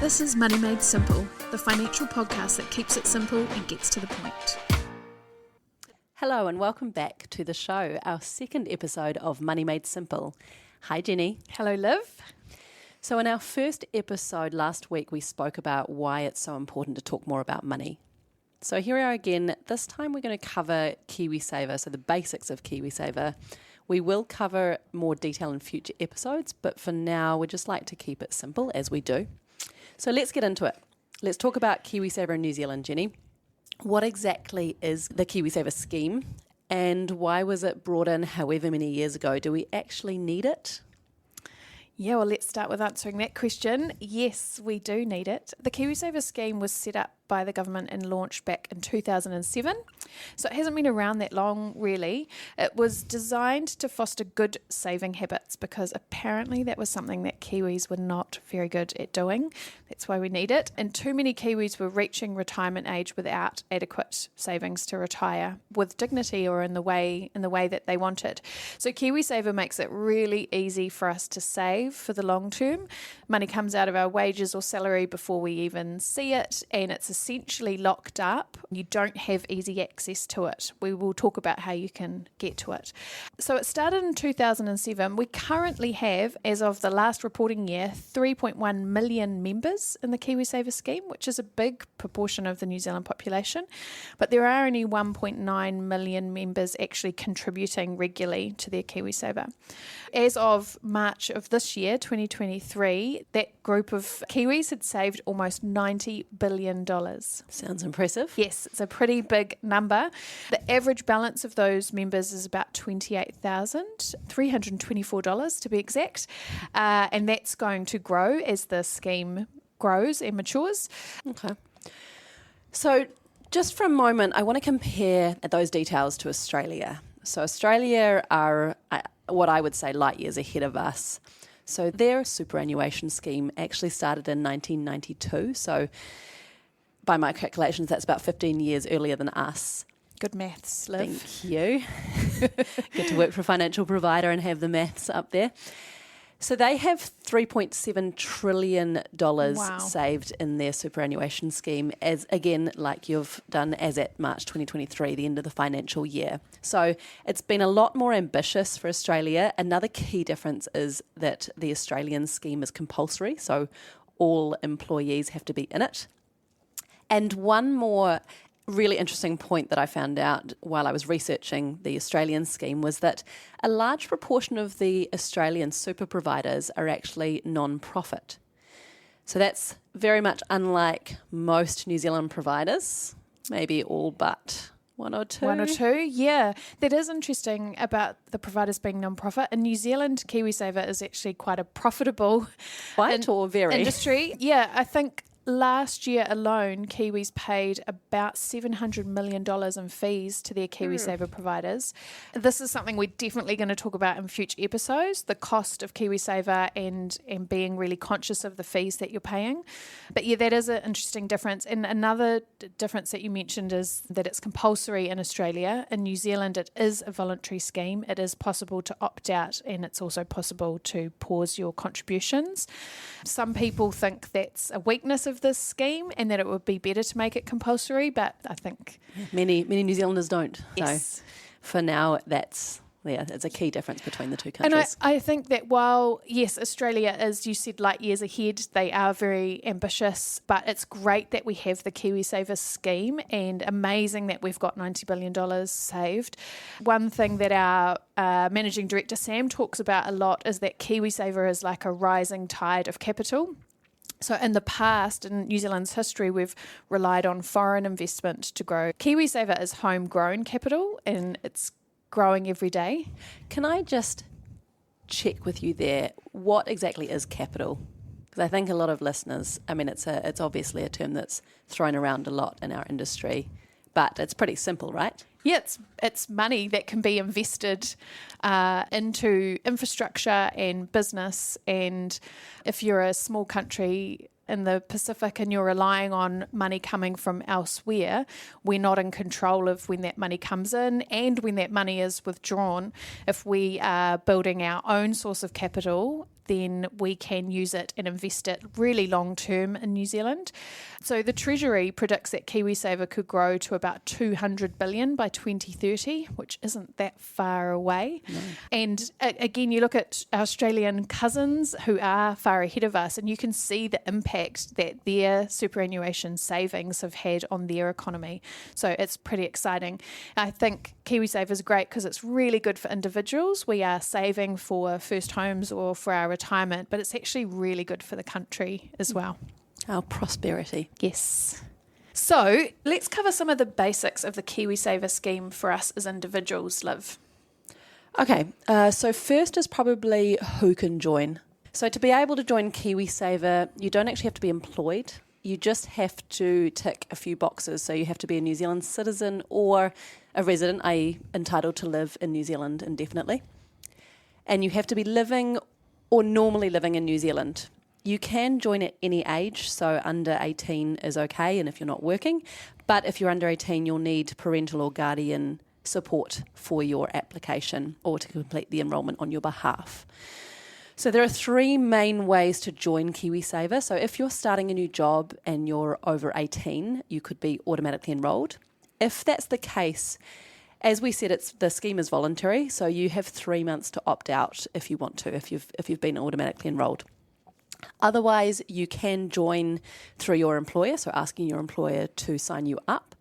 This is Money Made Simple, the financial podcast that keeps it simple and gets to the point. Hello and welcome back to the show, our second episode of Money Made Simple. Hi Jenny. Hello Liv. So in our first episode last week, we spoke about why it's so important to talk more about money. So here we are again. This time we're going to cover KiwiSaver, so the basics of KiwiSaver. We will cover more detail in future episodes, but for now we'd just like to keep it simple as we do. So let's get into it. Let's talk about KiwiSaver in New Zealand, Jenny. What exactly is the KiwiSaver scheme and why was it brought in however many years ago? Do we actually need it? Yeah, well, let's start with answering that question. Yes, we do need it. The KiwiSaver scheme was set up by the government and launched back in 2007. So it hasn't been around that long, really. It was designed to foster good saving habits because apparently that was something that Kiwis were not very good at doing. That's why we need it. And too many Kiwis were reaching retirement age without adequate savings to retire with dignity or in the way that they wanted. So KiwiSaver makes it really easy for us to save for the long term. Money comes out of our wages or salary before we even see it, and it's essentially locked up. You don't have easy access to it. We will talk about how you can get to it. So it started in 2007. We currently have, as of the last reporting year, 3.1 million members in the KiwiSaver scheme, which is a big proportion of the New Zealand population. But there are only 1.9 million members actually contributing regularly to their KiwiSaver. As of March of this year, 2023, that group of Kiwis had saved almost $90 billion. Sounds impressive. Yes, it's a pretty big number. The average balance of those members is about $28,324 to be exact, and that's going to grow as the scheme grows and matures. Okay. So just for a moment, I want to compare those details to Australia. So Australia are what I would say light years ahead of us. So their superannuation scheme actually started in 1992. So by my calculations, that's about 15 years earlier than us. Good maths, Liv. Thank you. Get to work for a financial provider and have the maths up there. So they have $3.7 trillion saved in their superannuation scheme, as again, like you've done, as at March 2023, the end of the financial year. So it's been a lot more ambitious for Australia. Another key difference is that the Australian scheme is compulsory, so all employees have to be in it. And one more really interesting point that I found out while I was researching the Australian scheme was that a large proportion of the Australian super providers are actually non-profit. So that's very much unlike most New Zealand providers, maybe all but one or two, yeah. That is interesting about the providers being non-profit. In New Zealand, KiwiSaver is actually quite a profitable industry. Yeah, I think last year alone, Kiwis paid about $700 million in fees to their KiwiSaver providers. This is something we're definitely going to talk about in future episodes, the cost of KiwiSaver and being really conscious of the fees that you're paying. But yeah, that is an interesting difference. And another difference that you mentioned is that it's compulsory in Australia. In New Zealand, it is a voluntary scheme. It is possible to opt out, and it's also possible to pause your contributions. Some people think that's a weakness of this scheme and that it would be better to make it compulsory, but I think many New Zealanders don't. Yes. So for now, it's a key difference between the two countries. And I think that while, yes, Australia is, you said, light years ahead, they are very ambitious, but it's great that we have the KiwiSaver scheme and amazing that we've got $90 billion saved. One thing that our Managing Director Sam talks about a lot is that KiwiSaver is like a rising tide of capital. So in the past, in New Zealand's history, we've relied on foreign investment to grow. KiwiSaver is homegrown capital and it's growing every day. Can I just check with you there, what exactly is capital? Because I think a lot of listeners, it's obviously a term that's thrown around a lot in our industry, but it's pretty simple, right? Yeah, it's money that can be invested into infrastructure and business. And if you're a small country in the Pacific and you're relying on money coming from elsewhere, we're not in control of when that money comes in and when that money is withdrawn. If we are building our own source of capital, then we can use it and invest it really long term in New Zealand. So the Treasury predicts that KiwiSaver could grow to about 200 billion by 2030, which isn't that far away. No. And again, you look at our Australian cousins who are far ahead of us, and you can see the impact that their superannuation savings have had on their economy. So it's pretty exciting. I think KiwiSaver is great because it's really good for individuals. We are saving for first homes or for our retirement, but it's actually really good for the country as well. Our prosperity. Yes. So let's cover some of the basics of the KiwiSaver scheme for us as individuals, Liv. Okay, so first is probably who can join. So to be able to join KiwiSaver, you don't actually have to be employed. You just have to tick a few boxes. So you have to be a New Zealand citizen or a resident, i.e. entitled to live in New Zealand indefinitely. And you have to be living or normally living in New Zealand. You can join at any age, so under 18 is okay, and if you're not working. But if you're under 18, you'll need parental or guardian support for your application or to complete the enrolment on your behalf. So there are three main ways to join KiwiSaver. So if you're starting a new job and you're over 18, you could be automatically enrolled. If that's the case, as we said, the scheme is voluntary, so you have 3 months to opt out if you want to, if you've been automatically enrolled. Otherwise, you can join through your employer, so asking your employer to sign you up,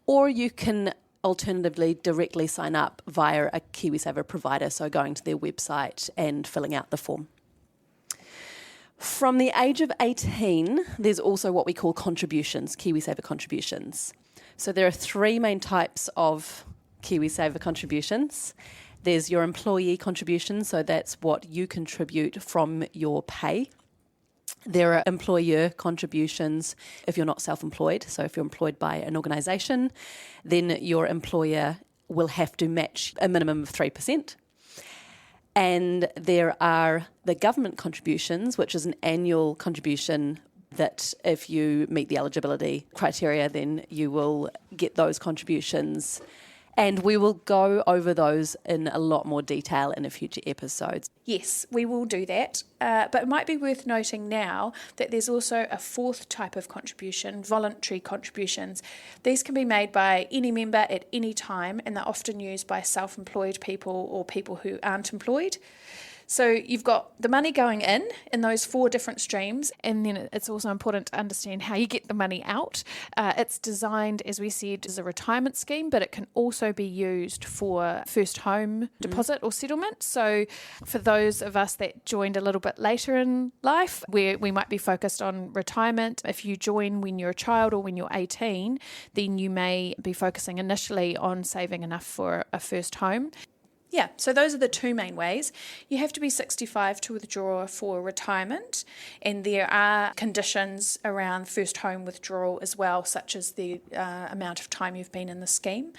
or you can alternatively directly sign up via a KiwiSaver provider, so going to their website and filling out the form. From the age of 18, there's also what we call contributions, KiwiSaver contributions. So there are three main types of KiwiSaver contributions. There's your employee contribution, so that's what you contribute from your pay. There are employer contributions if you're not self-employed. So if you're employed by an organisation, then your employer will have to match a minimum of 3%. And there are the government contributions, which is an annual contribution that if you meet the eligibility criteria, then you will get those contributions. And we will go over those in a lot more detail in a future episodes. Yes, we will do that. But it might be worth noting now that there's also a fourth type of contribution, voluntary contributions. These can be made by any member at any time, and they're often used by self-employed people or people who aren't employed. So you've got the money going in those four different streams, and then it's also important to understand how you get the money out. It's designed, as we said, as a retirement scheme, but it can also be used for first home deposit or settlement. So for those of us that joined a little bit later in life, where we might be focused on retirement, if you join when you're a child or when you're 18, then you may be focusing initially on saving enough for a first home. Yeah, so those are the two main ways. You have to be 65 to withdraw for retirement, and there are conditions around first home withdrawal as well, such as the amount of time you've been in the scheme.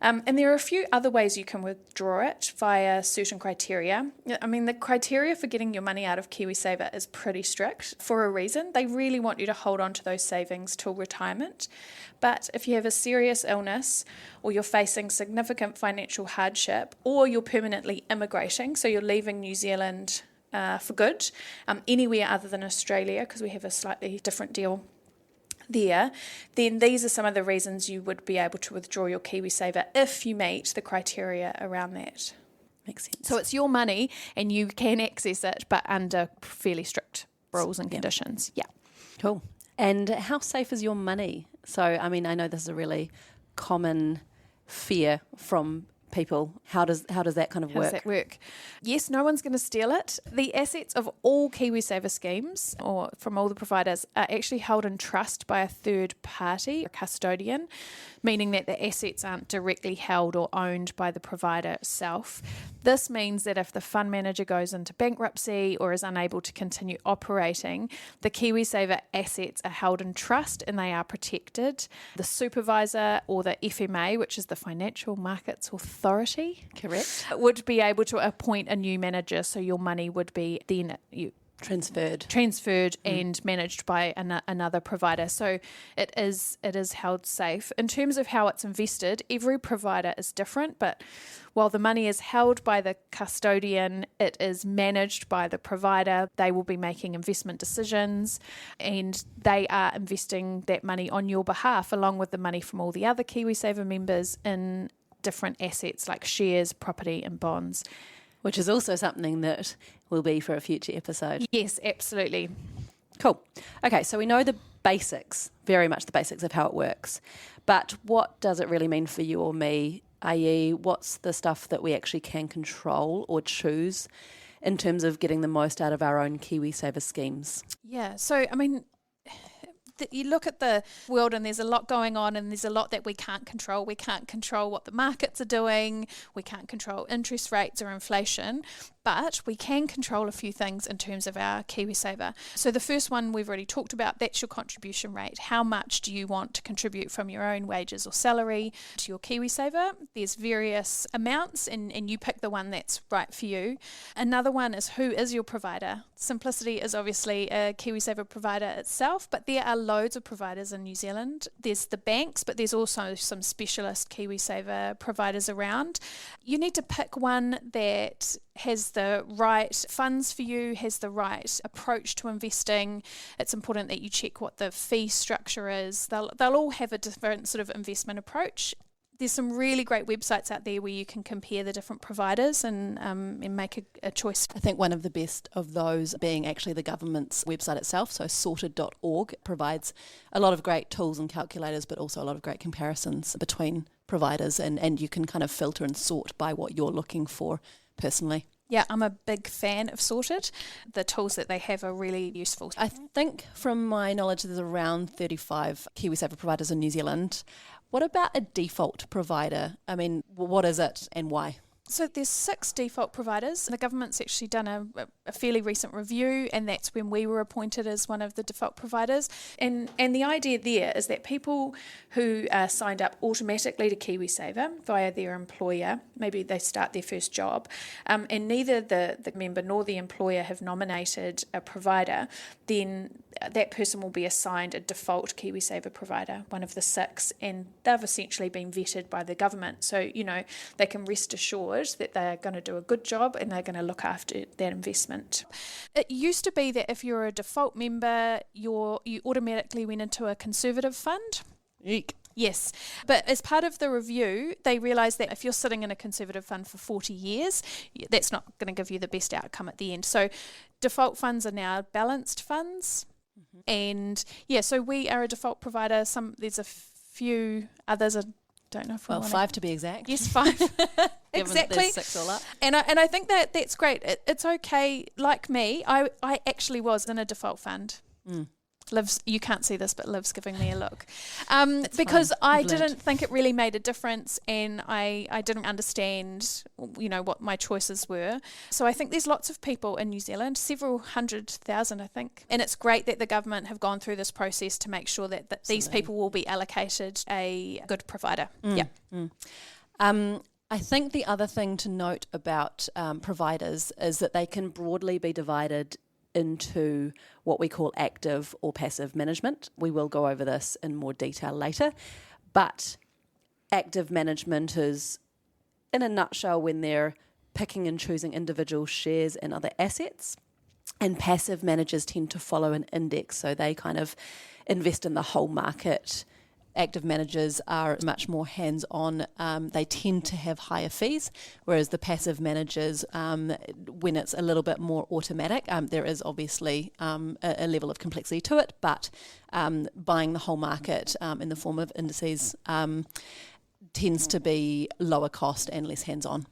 And there are a few other ways you can withdraw it via certain criteria. I mean, the criteria for getting your money out of KiwiSaver is pretty strict for a reason. They really want you to hold on to those savings till retirement. But if you have a serious illness, or you're facing significant financial hardship, or you're permanently immigrating, so you're leaving New Zealand for good, anywhere other than Australia, because we have a slightly different deal there, then these are some of the reasons you would be able to withdraw your KiwiSaver if you meet the criteria around that. Makes sense. So it's your money and you can access it, but under fairly strict rules and conditions. Yeah. Cool. And how safe is your money? So, I mean, I know this is a really common fear from people. How does that kind of work? How does that work? Yes, no one's going to steal it. The assets of all KiwiSaver schemes, or from all the providers, are actually held in trust by a third party, a custodian, meaning that the assets aren't directly held or owned by the provider itself. This means that if the fund manager goes into bankruptcy or is unable to continue operating, the KiwiSaver assets are held in trust and they are protected. The supervisor, or the FMA, which is the Financial Markets Authority, correct, would be able to appoint a new manager, so your money would be then transferred and managed by another provider. So it is held safe. In terms of how it's invested, every provider is different, but while the money is held by the custodian, it is managed by the provider. They will be making investment decisions and they are investing that money on your behalf, along with the money from all the other KiwiSaver members, in different assets like shares, property and bonds. Which is also something that will be for a future episode. Yes, absolutely. Cool. Okay, so we know the basics, very much the basics of how it works. But what does it really mean for you or me, i.e. what's the stuff that we actually can control or choose in terms of getting the most out of our own KiwiSaver schemes? Yeah, so I mean, you look at the world and there's a lot going on and there's a lot that we can't control. We can't control what the markets are doing. We can't control interest rates or inflation, but we can control a few things in terms of our KiwiSaver. So the first one we've already talked about, that's your contribution rate. How much do you want to contribute from your own wages or salary to your KiwiSaver? There's various amounts and you pick the one that's right for you. Another one is, who is your provider? Simplicity is obviously a KiwiSaver provider itself, but there are loads of providers in New Zealand. There's the banks, but there's also some specialist KiwiSaver providers around. You need to pick one that has the right funds for you, has the right approach to investing. It's important that you check what the fee structure is. They'll all have a different sort of investment approach. There's some really great websites out there where you can compare the different providers and make a choice. I think one of the best of those being actually the government's website itself, so sorted.org. It provides a lot of great tools and calculators, but also a lot of great comparisons between providers, and you can kind of filter and sort by what you're looking for personally. Yeah, I'm a big fan of Sorted. The tools that they have are really useful. I think from my knowledge there's around 35 KiwiSaver providers in New Zealand. What about a default provider? I mean, what is it and why? So there's 6 default providers. The government's actually done a fairly recent review, and that's when we were appointed as one of the default providers. And the idea there is that people who are signed up automatically to KiwiSaver via their employer, maybe they start their first job, and neither the member nor the employer have nominated a provider, then that person will be assigned a default KiwiSaver provider, one of the 6, and they've essentially been vetted by the government. So, they can rest assured that they're going to do a good job and they're going to look after that investment. It used to be that if you're a default member, you automatically went into a conservative fund. Eek. Yes, but as part of the review, they realised that if you're sitting in a conservative fund for 40 years, that's not going to give you the best outcome at the end. So default funds are now balanced funds. Mm-hmm. And so we are a default provider. There's a few others. I don't know if we 5 to be exact. Yes, 5. Exactly. 6 all up. And I think that's great. It's okay. Like me, I actually was in a default fund. Liv's, you can't see this, but Liv's giving me a look. Because I didn't think it really made a difference, and I didn't understand, what my choices were. So I think there's lots of people in New Zealand, several 100,000, I think. And it's great that the government have gone through this process to make sure that these people will be allocated a good provider. I think the other thing to note about providers is that they can broadly be divided into what we call active or passive management. We will go over this in more detail later, but active management is, in a nutshell, when they're picking and choosing individual shares and other assets, and passive managers tend to follow an index, so they kind of invest in the whole market. Active managers are much more hands-on. They tend to have higher fees, whereas the passive managers, when it's a little bit more automatic, there is obviously a level of complexity to it, but buying the whole market in the form of indices tends to be lower cost and less hands-on.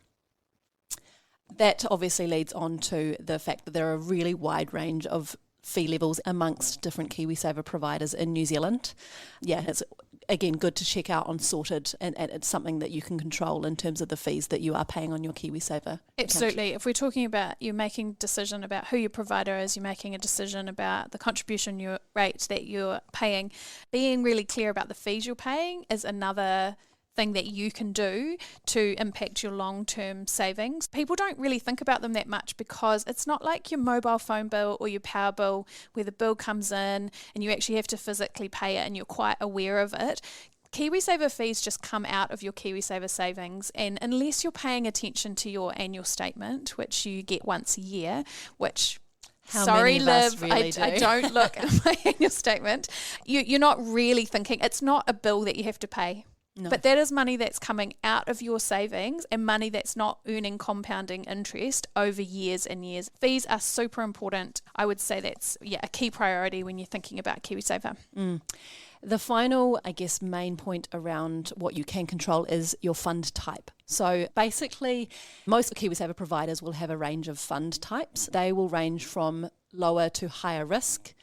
That obviously leads on to the fact that there are a really wide range of fee levels amongst different KiwiSaver providers in New Zealand. Yeah, it's again good to check out on Sorted, and it's something that you can control in terms of the fees that you are paying on your KiwiSaver. Absolutely. account. If we're talking about you making a decision about who your provider is, you're making a decision about the contribution rate that you're paying, being really clear about the fees you're paying is another thing that you can do to impact your long-term savings. People don't really think about them that much because it's not like your mobile phone bill or your power bill where the bill comes in and you actually have to physically pay it and you're quite aware of it. KiwiSaver fees just come out of your KiwiSaver savings, and unless you're paying attention to your annual statement, which you get once a year, which sorry, Liv, really I don't look at my annual statement. You're not really thinking, it's not a bill that you have to pay. No. But that is money that's coming out of your savings and money that's not earning compounding interest over years and years. Fees are super important. I would say that's a key priority when you're thinking about KiwiSaver. The final, I guess, main point around what you can control is your fund type. So basically, most KiwiSaver providers will have a range of fund types. They will range from lower to higher risk.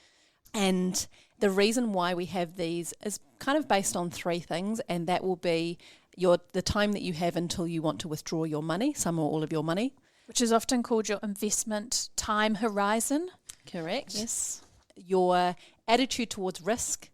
And the reason why we have these is kind of based on three things, and that will be the time that you have until you want to withdraw your money, some or all of your money. Which is often called your investment time horizon. Correct. Yes. Your attitude towards risk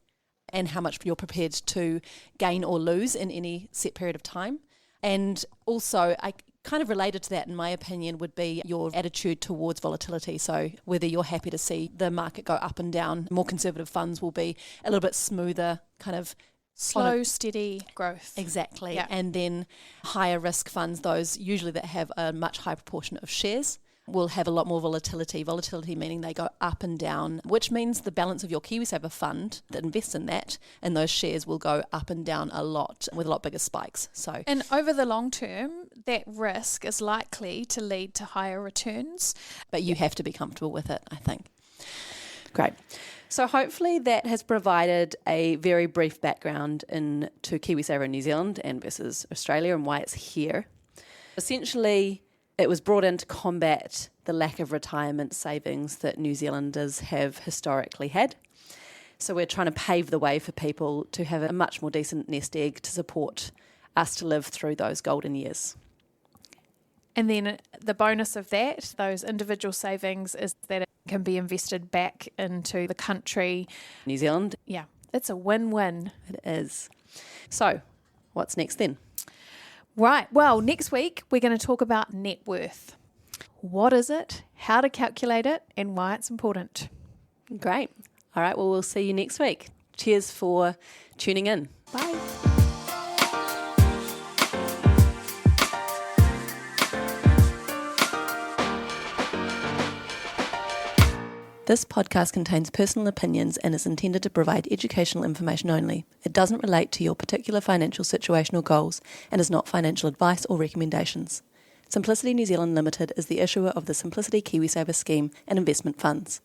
and how much you're prepared to gain or lose in any set period of time. And also, I kind of related to that, in my opinion, would be your attitude towards volatility. So whether you're happy to see the market go up and down. More conservative funds will be a little bit smoother, kind of slow, steady growth. Exactly. Yeah. And then higher risk funds, those usually that have a much higher proportion of shares, will have a lot more volatility. Volatility meaning they go up and down, which means the balance of your KiwiSaver fund that invests in that and those shares will go up and down a lot with a lot bigger spikes. So, and over the long term, that risk is likely to lead to higher returns. But you have to be comfortable with it, I think. Great. So hopefully that has provided a very brief background into KiwiSaver in New Zealand and versus Australia and why it's here. Essentially, it was brought in to combat the lack of retirement savings that New Zealanders have historically had. So we're trying to pave the way for people to have a much more decent nest egg to support us to live through those golden years. And then the bonus of that, those individual savings, is that it can be invested back into the country. New Zealand. Yeah, it's a win-win. It is. So what's next then? Right. Well, next week we're going to talk about net worth. What is it, how to calculate it, and why it's important. Great. All right. Well, we'll see you next week. Cheers for tuning in. Bye. This podcast contains personal opinions and is intended to provide educational information only. It doesn't relate to your particular financial situation or goals and is not financial advice or recommendations. Simplicity New Zealand Limited is the issuer of the Simplicity KiwiSaver scheme and investment funds.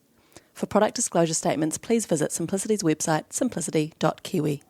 For product disclosure statements, please visit Simplicity's website, simplicity.kiwi.